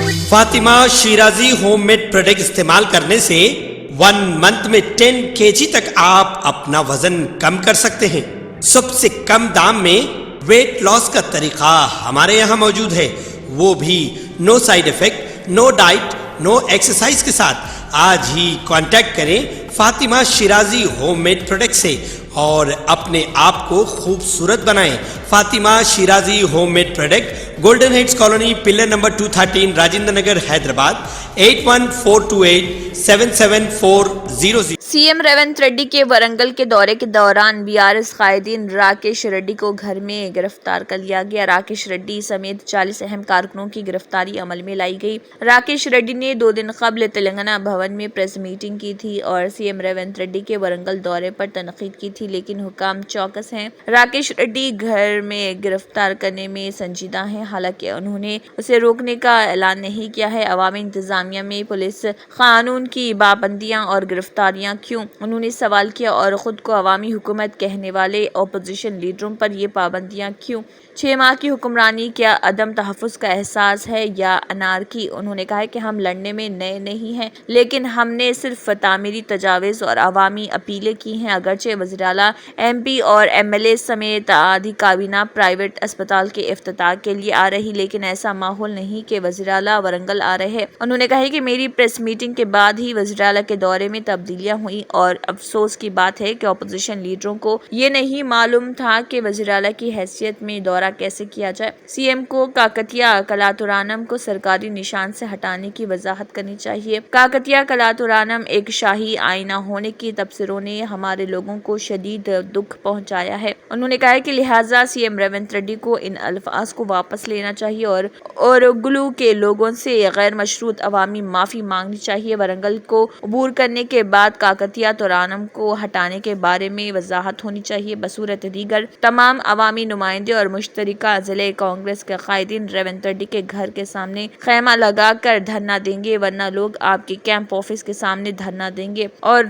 Fatima Shirazi home made product استعمال کرنے سے 1 منتھ میں 10 kg تک آپ اپنا وزن کم کر سکتے ہیں۔ سب سے کم دام میں ویٹ لاس کا طریقہ ہمارے یہاں موجود ہے، وہ بھی no side effect, no diet, no exercise کے ساتھ۔ آج ہی کانٹیکٹ کریں Fatima Shirazi home made product سے اور اپنے آپ کو خوبصورت بنائیں۔ Fatima Shirazi home made product, golden heights colony, pillar number 213، Rajendra Nagar, Hyderabad, 8142877400۔ C M Revanth Reddy کے ورنگل کے دورے کے دوران BRS قائدین راکیش ریڈی کو گھر میں گرفتار کر لیا گیا۔ راکیش ریڈی سمیت 40 اہم کارکنوں کی گرفتاری عمل میں لائی گئی۔ راکیش ریڈی نے 2 دن قبل تلنگانہ بھون میں پریس میٹنگ کی تھی اور سی ایم ریونت ریڈی کے ورنگل دورے پر تنقید کی تھی، لیکن حکام چوکس ہیں۔ راکیش ریڈی گھر میں گرفتار کرنے میں سنجیدہ ہیں، حالانکہ انہوں نے اسے روکنے کا اعلان نہیں کیا ہے۔ عوامی انتظامیہ میں پولیس قانون کی پابندیاں اور گرفتاریاں کیوں؟ انہوں نے سوال کیا، اور خود کو عوامی حکومت کہنے والے اپوزیشن لیڈروں پر یہ پابندیاں کیوں؟ 6 ماہ کی حکمرانی کیا عدم تحفظ کا احساس ہے یا انارکی؟ انہوں نے کہا کہ ہم لڑنے میں نئے نہیں ہیں، لیکن ہم نے صرف تعمیری تجاویز اور عوامی اپیلیں کی ہیں۔ اگرچہ وزیراعلیٰ، MP اور MLA سمیت آدھی کابینہ پرائیویٹ اسپتال کے افتتاح کے لیے آ رہی، لیکن ایسا ماحول نہیں کہ وزیراعلیٰ ورنگل آ رہے۔ انہوں نے کہا کہ میری پریس میٹنگ کے بعد ہی وزیراعلیٰ کے دورے میں تبدیلیاں ہوئیں، اور افسوس کی بات ہے کہ اپوزیشن لیڈروں کو یہ نہیں معلوم تھا کہ وزیراعلیٰ کی حیثیت میں دورہ کیسے کیا جائے۔ CM کو کاکتیہ کلاتورانم کو سرکاری نشان سے ہٹانے کی وضاحت کرنی چاہیے۔ کاکتیہ کلاتورانم ایک شاہی آئینہ ہونے کی تبصروں نے ہمارے لوگوں کو شدید دکھ پہنچایا ہے۔ انہوں نے کہا کہ لہٰذا CM ریونت ریڈی کو ان الفاظ کو واپس لینا چاہیے اور گلو کے لوگوں سے غیر مشروط عوامی معافی مانگنی چاہیے۔ ورنگل کو عبور کرنے کے بعد کاکتیہ تورانم کو ہٹانے کے بارے میں وضاحت ہونی چاہیے۔ بصورت دیگر تمام عوامی نمائندے اور مشترکہ ضلع کانگریس کے قائدین ریونت ریڈی کے گھر کے سامنے خیمہ لگا کر دھرنا دیں گے، ورنہ لوگ آپ کے کیمپ آفس کے سامنے دھرنا دیں گے۔ اور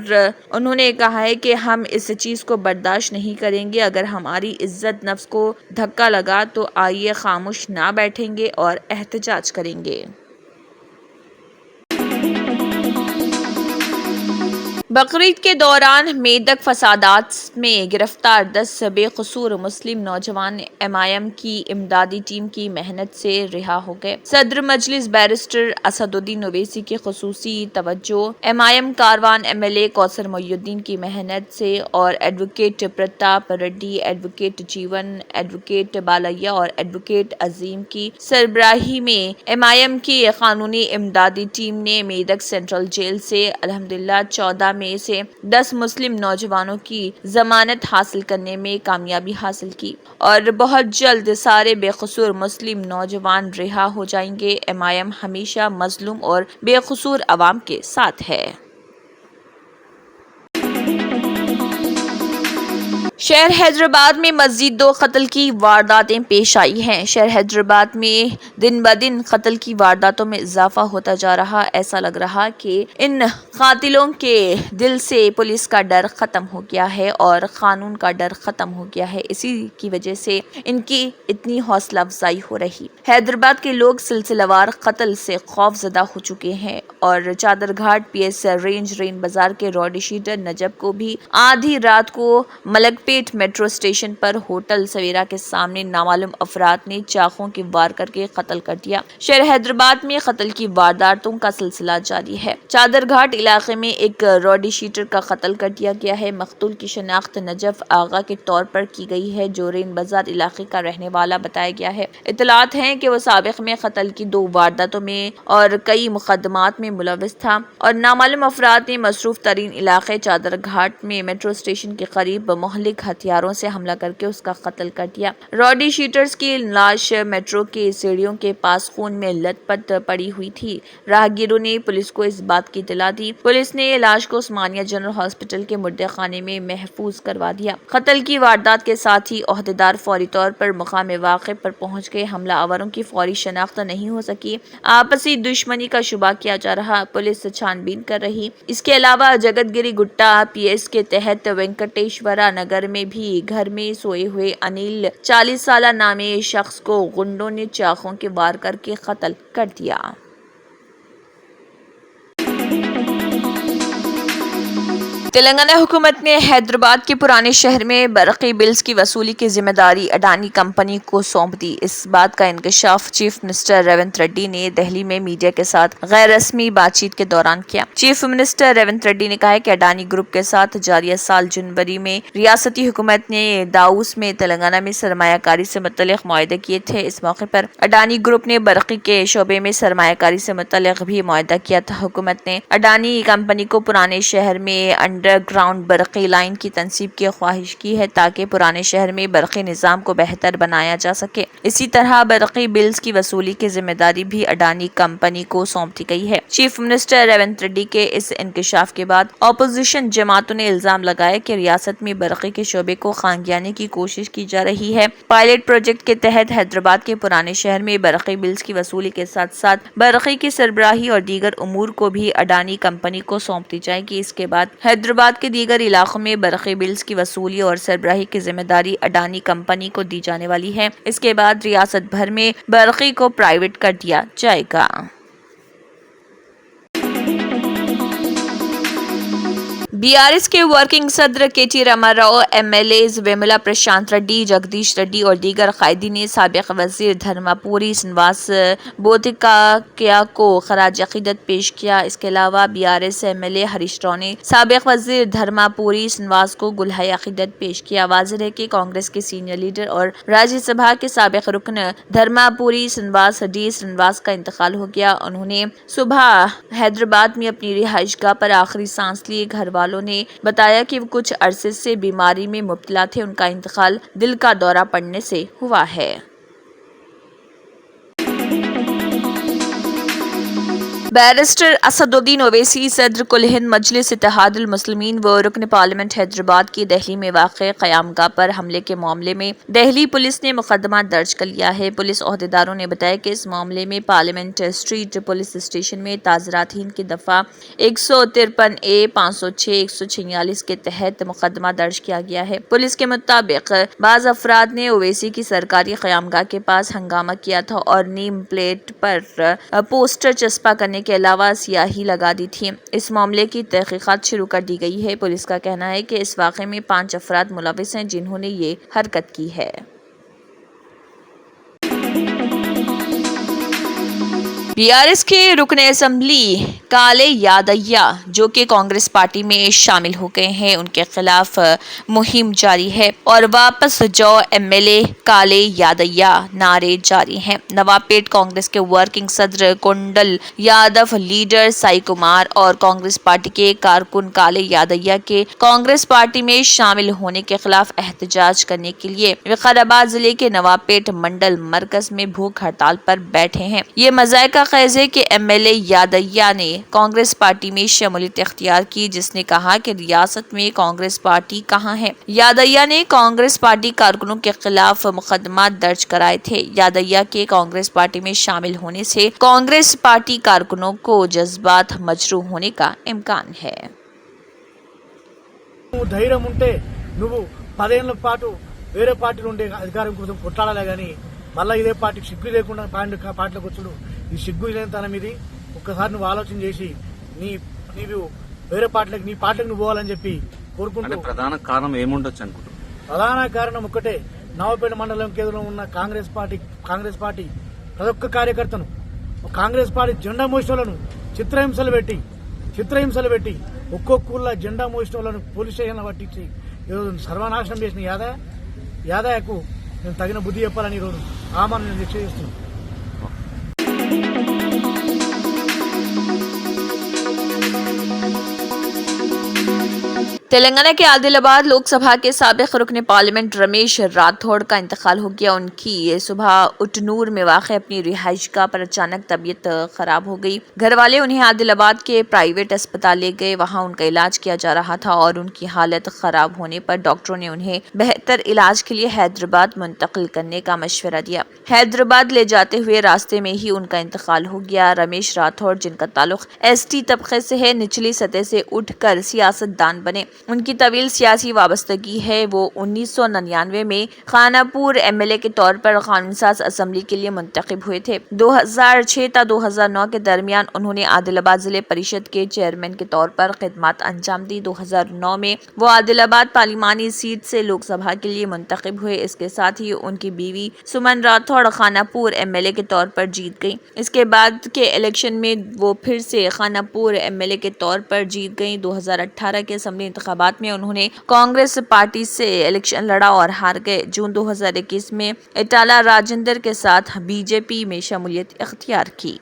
انہوں نے کہا ہے کہ ہم اس چیز کو برداشت نہیں کریں گے۔ اگر ہماری عزت نفس کو دھکا لگا تو آئیے خاموش نہ بیٹھیں گے اور احتجاج کریں گے۔ بقرعید کے دوران میدک فسادات میں گرفتار 10 بے قصور مسلم نوجوان MIM کی امدادی ٹیم کی محنت سے رہا ہو گئے۔ صدر مجلس بیرسٹر اسد الدین اویسی کی خصوصی توجہ MIM کاروان MLA کوثر محی الدین کی محنت سے اور ایڈوکیٹ پرتاپ ریڈی، ایڈوکیٹ جیون، ایڈوکیٹ بالیا اور ایڈوکیٹ عظیم کی سربراہی میں MIM کی قانونی امدادی ٹیم نے میدک سینٹرل جیل سے الحمدللہ 14 میں سے 10 مسلم نوجوانوں کی ضمانت حاصل کرنے میں کامیابی حاصل کی، اور بہت جلد سارے بے قصور مسلم نوجوان رہا ہو جائیں گے۔ MIM ہمیشہ مظلوم اور بے قصور عوام کے ساتھ ہے۔ شہر حیدرآباد میں مزید 2 قتل کی وارداتیں پیش آئی ہیں۔ شہر حیدرآباد میں دن بدن قتل کی وارداتوں میں اضافہ ہوتا جا رہا۔ ایسا لگ رہا کہ ان قاتلوں کے دل سے پولیس کا ڈر ختم ہو گیا ہے اور قانون کا ڈر ختم ہو گیا ہے، اسی کی وجہ سے ان کی اتنی حوصلہ افزائی ہو رہی۔ حیدرآباد کے لوگ سلسلہ وار قتل سے خوف زدہ ہو چکے ہیں، اور چادر گھاٹ PS رینج رین بازار کے روڈی شیٹر نجب کو بھی آدھی رات کو ملک پیٹ میٹرو اسٹیشن پر ہوٹل سویرا کے سامنے نامعلوم افراد نے چاقوں کی وار کر کے قتل کر دیا۔ شہر حیدرآباد میں قتل کی وارداتوں کا سلسلہ جاری ہے۔ چادر گھاٹ علاقے میں ایک روڈی شیٹر کا قتل کر دیا گیا ہے۔ مقتول کی شناخت نجف آغا کے طور پر کی گئی ہے، جو رین بازار علاقے کا رہنے والا بتایا گیا ہے۔ اطلاعات ہیں کہ وہ سابق میں قتل کی 2 وارداتوں میں اور کئی مقدمات میں ملوث تھا، اور نامعلوم افراد نے مصروف ترین علاقے چادر گھاٹ میں میٹرو اسٹیشن کے قریب مہلک ہتھیاروں سے حملہ کر کے اس کا قتل کر دیا۔ روڈی شیٹرز کی لاش میٹرو کے سیڑھیوں کے پاس خون میں لت پت پڑی ہوئی تھی۔ راہگیروں نے پولیس کو اس بات کی اطلاع دی۔ پولیس نے لاش کو عثمانیہ جنرل ہاسپٹل کے مردے خانے میں محفوظ کروا دیا۔ قتل کی واردات کے ساتھ ہی عہدیدار فوری طور پر مقام واقع پر پہنچ گئے۔ حملہ آوروں کی فوری شناخت نہیں ہو سکی۔ آپسی دشمنی کا شبہ کیا جا رہا۔ پولیس چھان بین کر رہی۔ اس کے علاوہ جگت گری گٹا PS کے تحت وینکٹیشورا نگر میں بھی گھر میں سوئے ہوئے انیل 40 سالہ نامی شخص کو گنڈوں نے چاقوں کے وار کر کے قتل کر دیا۔ تلنگانہ حکومت نے حیدرآباد کے پرانے شہر میں برقی بلز کی وصولی کی ذمہ داری اڈانی کمپنی کو سونپ دی۔ اس بات کا انکشاف چیف منسٹر ریونت ریڈی نے دہلی میں میڈیا کے ساتھ غیر رسمی بات چیت کے دوران کیا۔ چیف منسٹر ریونت ریڈی نے کہا کہ اڈانی گروپ کے ساتھ جاریہ سال جنوری میں ریاستی حکومت نے داؤس میں تلنگانہ میں سرمایہ کاری سے متعلق معاہدے کیے تھے۔ اس موقع پر اڈانی گروپ نے برقی کے شعبے میں سرمایہ کاری سے متعلق بھی معاہدہ کیا تھا۔ حکومت نے اڈانی کمپنی کو پرانے شہر میں انڈر گراؤنڈ برقی لائن کی تنصیب کی خواہش کی ہے تاکہ پرانے شہر میں برقی نظام کو بہتر بنایا جا سکے۔ اسی طرح برقی بلز کی وصولی کی ذمہ داری بھی اڈانی کمپنی کو سونپ دی گئی ہے۔ چیف منسٹر ریونت ریڈی کے اس انکشاف کے بعد اپوزیشن جماعتوں نے الزام لگایا کہ ریاست میں برقی کے شعبے کو خانگیانے کی کوشش کی جا رہی ہے۔ پائلٹ پروجیکٹ کے تحت حیدرآباد کے پرانے شہر میں برقی بلز کی وصولی کے ساتھ ساتھ برقی کی سربراہی اور دیگر امور کو بھی اڈانی کمپنی کو سونپ دی جائے گی۔ اس کے بعد حیدرآباد کے دیگر علاقوں میں برقی بلز کی وصولی اور سربراہی کی ذمہ داری اڈانی کمپنی کو دی جانے والی ہے۔ اس کے بعد ریاست بھر میں برقی کو پرائیویٹ کر دیا جائے گا۔ BRS کے ورکنگ صدر K T Rama Rao, MLAs Vemula Prashanth Reddy, Jagadish Reddy اور دیگر قائدین نے سابق وزیر دھرما پوری سنواس بودکاکیا کو خراج عقیدت پیش کیا۔ اس کے علاوہ BRS MLA ہریش راؤ نے سابق وزیر دھرما پوری سنواس کو گلہائے عقیدت پیش کیا۔ واضح ہے کہ کانگریس کے سینئر لیڈر اور راجیہ سبھا کے سابق رکن دھرما پوری سنواس ڈی سنواس کا انتقال ہو گیا۔ انہوں نے صبح حیدرآباد میں اپنی رہائش گاہ پر آخری سانس لیے۔ گھر والوں نے بتایا کہ وہ کچھ عرصے سے بیماری میں مبتلا تھے۔ ان کا انتقال دل کا دورہ پڑنے سے ہوا ہے۔ بیرسٹر اسد الدین اویسی، صدر کل ہند مجلس اتحاد المسلمین و رکن پارلیمنٹ حیدرآباد کی دہلی میں واقع قیام گاہ پر حملے کے معاملے میں دہلی پولیس نے مقدمہ درج کر لیا ہے۔ پولیس عہدیداروں نے بتایا کہ اس معاملے میں پارلیمنٹ اسٹریٹ پولیس اسٹیشن میں تعزیرات ہند کی دفعہ 153A 506 146 کے تحت مقدمہ درج کیا گیا ہے۔ پولیس کے مطابق بعض افراد نے اویسی کی سرکاری قیام گاہ کے پاس ہنگامہ کیا تھا اور نیم پلیٹ پر پوسٹر چسپاں کرنے کے علاوہ سیاہی لگا دی تھی۔ اس معاملے کی تحقیقات شروع کر دی گئی ہے۔ پولیس کا کہنا ہے کہ اس واقعے میں 5 افراد ملوث ہیں جنہوں نے یہ حرکت کی ہے۔ BRS کے رکن اسمبلی کالے یادیہ جو کہ کانگریس پارٹی میں شامل ہو گئے ہیں، ان کے خلاف مہم جاری ہے اور واپس جاؤ MLA کالے یادیہ نعرے جاری ہیں۔ نواب پیٹ کانگریس کے ورکنگ صدر کنڈل یادو، لیڈر سائی کمار اور کانگریس پارٹی کے کارکن کالے یادیہ کے کانگریس پارٹی میں شامل ہونے کے خلاف احتجاج کرنے کے لیے وقار ضلع کے نواب پیٹ منڈل مرکز میں بھوک ہڑتال پر بیٹھے ہیں۔ یہ مذائقہ خیز ہے کہ MLA یادیہ نے کانگریس پارٹی میں شمولیت اختیار کی، جس نے کہا کہ ریاست میں کانگریس پارٹی کہاں ہے۔ یادیہ نے کانگریس پارٹی کارکنوں کے خلاف مقدمات درج کرائے تھے۔ یادیہ کے کانگریس پارٹی میں شامل ہونے سے کانگریس پارٹی کارکنوں کو جذبات مجروح ہونے کا امکان ہے۔ ధైర్యం ఉంటే నువ్వు 10 ఏళ్ల పాటు వేరే పార్టీలో ఉండే అధికారం కోసం కొట్లాడాలే గానీ మళ్ళీ ఇదే పార్టీకి సిగ్గు లేకుండా పార్టీలోకి వచ్చుడు ఈ సిగ్గు లేనితనం ఇది. ఒక్కసారి నువ్వు ఆలోచన చేసి నీవు వేరే పార్టీలకు నీ పార్టీకి నువ్వు పోవాలని చెప్పి కోరుకుంటూ. ప్రధాన కారణం ఏముండొచ్చు అనుకుంటున్నాను? ప్రధాన కారణం ఒక్కటే, నవపేట మండలం కేంద్రంలో ఉన్న కాంగ్రెస్ పార్టీ ప్రతి ఒక్క కార్యకర్తను కాంగ్రెస్ పార్టీ జెండా మోసిన వాళ్ళను చిత్రహింసలు పెట్టి ఒక్కొక్క ఊళ్ళో జెండా మోసిన వాళ్ళను పోలీస్ స్టేషన్లో పట్టించి ఈరోజు సర్వనాశనం చేసిన యాదయ్యకు నేను తగిన బుద్ధి చెప్పాలని ఈరోజు ఆమెను నేను నిశ్చయిస్తున్నాను. تلنگانہ کے عادل آباد لوک سبھا کے سابق رکن پارلیمنٹ رمیش راتھوڑ کا انتقال ہو گیا۔ ان کی صبح اٹنور میں واقع اپنی رہائش گاہ پر اچانک طبیعت خراب ہو گئی۔ گھر والے انہیں عادل آباد کے پرائیویٹ اسپتال لے گئے، وہاں ان کا علاج کیا جا رہا تھا اور ان کی حالت خراب ہونے پر ڈاکٹروں نے انہیں بہتر علاج کے لیے حیدرآباد منتقل کرنے کا مشورہ دیا۔ حیدرآباد لے جاتے ہوئے راستے میں ہی ان کا انتقال ہو گیا۔ رمیش راتھوڑ، جن کا تعلق ST طبقے سے ہے، نچلی سطح سے اٹھ کر سیاست دان بنے۔ ان کی طویل سیاسی وابستگی ہے۔ وہ 1999 میں خانہ پور MLA کے طور پر قانون ساز اسمبلی کے لیے منتخب ہوئے تھے۔ 2006 تا 2009 کے درمیان انہوں نے عادل آباد ضلع پریشد کے چیئرمین کے طور پر خدمات انجام دی۔ 2009 میں وہ عادل آباد پارلیمانی سیٹ سے لوک سبھا کے لیے منتخب ہوئے۔ اس کے ساتھ ہی ان کی بیوی سمن راٹھوڑ خانہ پور MLA کے طور پر جیت گئیں۔ اس کے بعد کے الیکشن میں وہ پھر سے خانہ پور MLA کے طور پر جیت گئیں۔ 2018 کے اسمبلی انتخابات میں انہوں نے کانگریس پارٹی سے الیکشن لڑا اور ہار گئے۔ جون 2021 میں اٹالہ راجندر کے ساتھ BJP میں شمولیت اختیار کی۔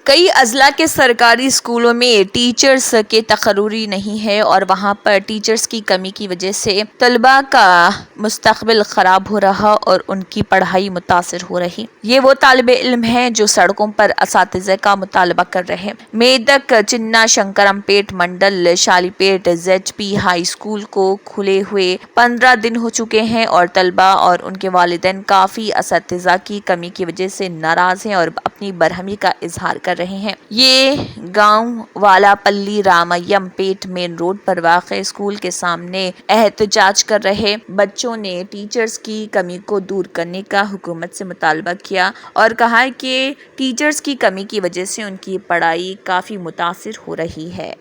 کئی اضلاع کے سرکاری اسکولوں میں ٹیچرز کے تقرری نہیں ہے اور وہاں پر ٹیچرز کی کمی کی وجہ سے طلباء کا مستقبل خراب ہو رہا اور ان کی پڑھائی متاثر ہو رہی۔ یہ وہ طالب علم ہیں جو سڑکوں پر اساتذہ کا مطالبہ کر رہے۔ میدک چنا شنکرم پیٹ منڈل شالی پیٹ ZP ہائی اسکول کو کھلے ہوئے 15 دن ہو چکے ہیں اور طلباء اور ان کے والدین کافی اساتذہ کی کمی کی وجہ سے ناراض ہیں اور اپنی برہمی کا اظہار کر رہے ہیں۔ یہ گاؤں والا پلی رامیم پیٹ مین روڈ پر واقع اسکول کے سامنے احتجاج کر رہے بچوں نے ٹیچرز کی کمی کو دور کرنے کا حکومت سے مطالبہ کیا اور کہا کہ ٹیچرز کی کمی کی وجہ سے ان کی پڑھائی کافی متاثر ہو رہی ہے۔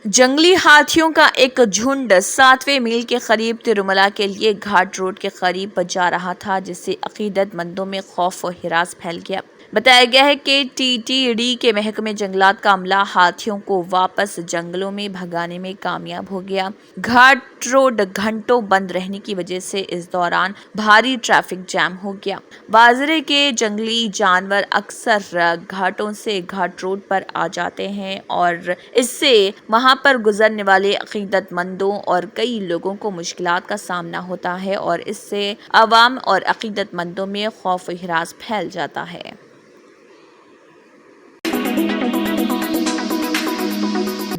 جنگلی ہاتھیوں کا ایک جھنڈ 7ویں میل کے قریب تروملا کے لیے گھاٹ روڈ کے قریب جا رہا تھا، جس سے عقیدت مندوں میں خوف و ہراس پھیل گیا۔ بتایا گیا ہے کہ TTD کے محکمہ جنگلات کا عملہ ہاتھیوں کو واپس جنگلوں میں بھگانے میں کامیاب ہو گیا۔ گھاٹ روڈ گھنٹوں بند رہنے کی وجہ سے اس دوران بھاری ٹریفک جام ہو گیا۔ واضح ہے کہ جنگلی جانور اکثر گھاٹوں سے گھاٹ روڈ پر آ جاتے ہیں اور اس سے وہاں پر گزرنے والے عقیدت مندوں اور کئی لوگوں کو مشکلات کا سامنا ہوتا ہے اور اس سے عوام اور عقیدت مندوں میں خوف و ہراس پھیل جاتا ہے۔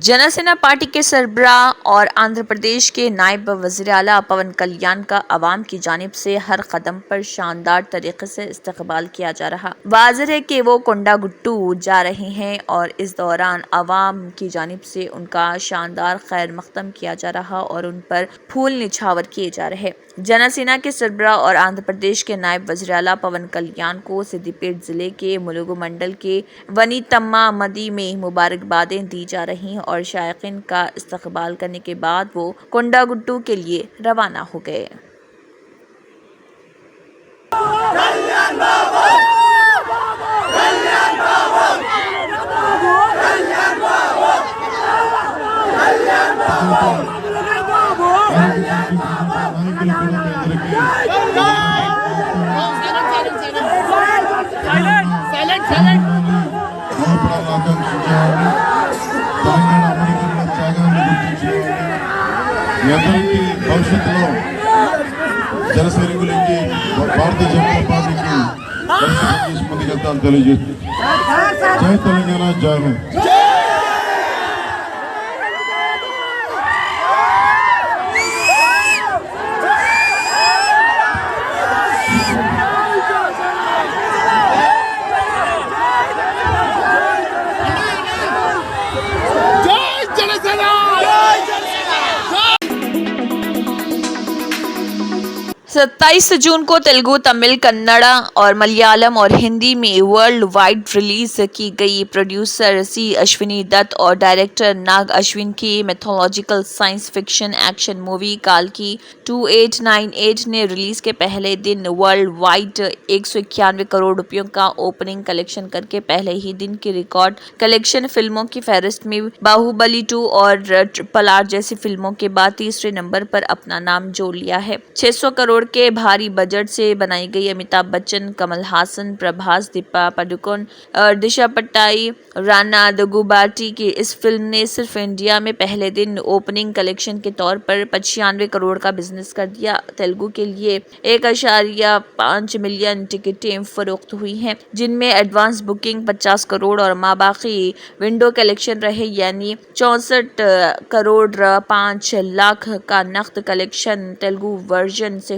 جنا سینا پارٹی کے سربراہ اور آندھرا پردیش کے نائب وزیر اعلیٰ پون کلیان کا عوام کی جانب سے ہر قدم پر شاندار طریقے سے استقبال کیا جا رہا۔ واضح ہے کہ وہ کونڈا گٹو جا رہے ہیں اور اس دوران عوام کی جانب سے ان کا شاندار خیر مقدم کیا جا رہا اور ان پر پھول نچھاور کیے جا رہے۔ جنا سینا کے سربراہ اور آندھرا پردیش کے نائب وزیر اعلیٰ پون کلیان کو سدی پیٹ ضلع کے ملگو منڈل کے ونیتما مدی میں مبارکبادیں دی جا رہی اور شائقین کا استقبال کرنے کے بعد وہ کونڈا گٹو کے لیے روانہ ہو گئے۔ మీ అందరికీ భవిష్యత్తులో జన సైనికులకి భారతీయ జనతా పార్టీకి కలిసి ముందుకెళ్తామని తెలియజేస్తుంది। జై తెలంగాణ, జై హింద్। ستائیس جون کو تیلگو، تمل، کنڑ اور ملیالم اور ہندی میں ورلڈ وائڈ ریلیز کی گئی پروڈیوسر سی اشونی دت اور ڈائریکٹر ناگ اشون کی mythological science fiction action movie کالکی 2898 نے ریلیز کے پہلے دن ورلڈ وائڈ 191 کروڑ روپیوں کا اوپننگ کلیکشن کر کے پہلے ہی دن کی ریکارڈ کلیکشن فلموں کی فہرست میں باہوبلی 2 اور ٹرپل آر جیسی فلموں کے بعد تیسرے نمبر پر اپنا نام جوڑ لیا ہے۔ 600 کروڑ کے بھاری بجٹ سے بنائی گئی امیتابھ بچن، کمل ہاسن، پربھاس، دیپا پڈوکون اور دشا پٹائی، رانا دگوباٹی کی اس فلم نے صرف انڈیا میں پہلے دن اوپننگ کلیکشن کے طور پر 95 کروڑ کا بزنس کر دیا۔ تیلگو کے لیے 1.5 ملین ٹکٹیں فروخت ہوئی ہیں، جن میں ایڈوانس بکنگ 50 کروڑ اور ماباقی ونڈو کلیکشن رہے، یعنی 64 کروڑ 5 لاکھ کا نقد کلیکشن تیلگو ورژن سے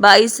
22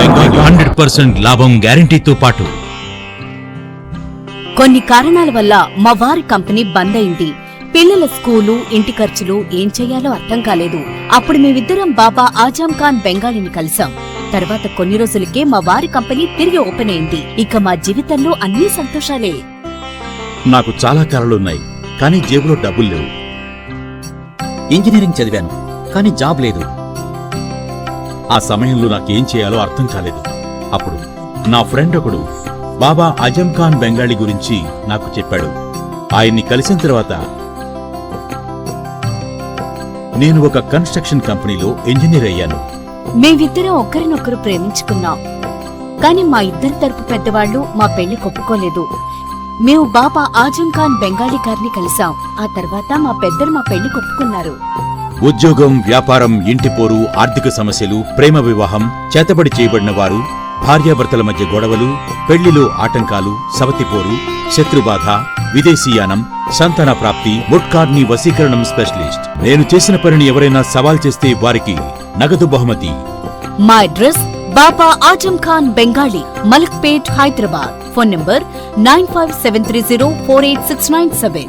బెంగాలీ 100% లాభం గ్యారంటీతో పాటు కొన్ని కారణాల వల్ల మా వారి కంపెనీ బంద్ అయింది. పిల్లల స్కూలు, ఇంటి ఖర్చులు ఏం చెయ్యాలో అర్థం కాలేదు. అప్పుడు మేమిద్దరం బాబా ఆజం ఖాన్ బెంగాలీని కలిసాం. తర్వాత కొన్ని రోజులకే మా వారి కంపెనీ తిరిగి ఓపెన్ అయింది. ఇక మా జీవితంలో అన్ని సంతోషాలే. నాకు చాలా కలలున్నాయి, కానీ జేబులో డబ్బులు లేవు. ఇంజనీరింగ్ చదివాను, కానీ జాబ్ లేదు. ఆ సమయంలో నాకేం చేయాలో అర్థం కాలేదు. అప్పుడు నా ఫ్రెండ్ ఒకడు బాబా ఆజం ఖాన్ బెంగాలీ గురించి నాకు చెప్పాడు. ఆయన్ని కలిసిన తర్వాత నేను ఒక కన్స్ట్రక్షన్ కంపెనీలో ఇంజనీర్ అయ్యాను. మేమిద్దరం ఒకరినొకరు ప్రేమించుకున్నాం. కాని మా ఇద్దరి తరపు పెద్దవాళ్లు మా పెళ్లి ఒప్పుకోలేదు. మేము బాబా ఆజం ఖాన్ బెంగాలీ గారిని కలిసాం. ఆ తర్వాత మా పెద్దలు మా పెళ్లి ఒప్పుకున్నారు. ఉద్యోగం, వ్యాపారం, ఇంటి పోరు, ఆర్థిక సమస్యలు, ప్రేమ వివాహం, చేతబడి చేయబడిన వారు, భార్యాభర్తల మధ్య గొడవలు, పెళ్లిలో ఆటంకాలు, సవతిపోరు, శత్రుబాధ, విదేశీయానం, సంతాన ప్రాప్తి, ముట్కార్ని వశీకరణం స్పెషలిస్ట్. నేను చేసిన పనిని ఎవరైనా సవాల్ చేస్తే వారికి నగదు బహుమతి. మా address Baba Azam Khan Bengali, Malakpet, Hyderabad. Phone number 9573048697.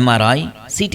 MRI, CT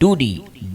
2D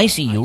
ICU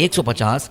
150,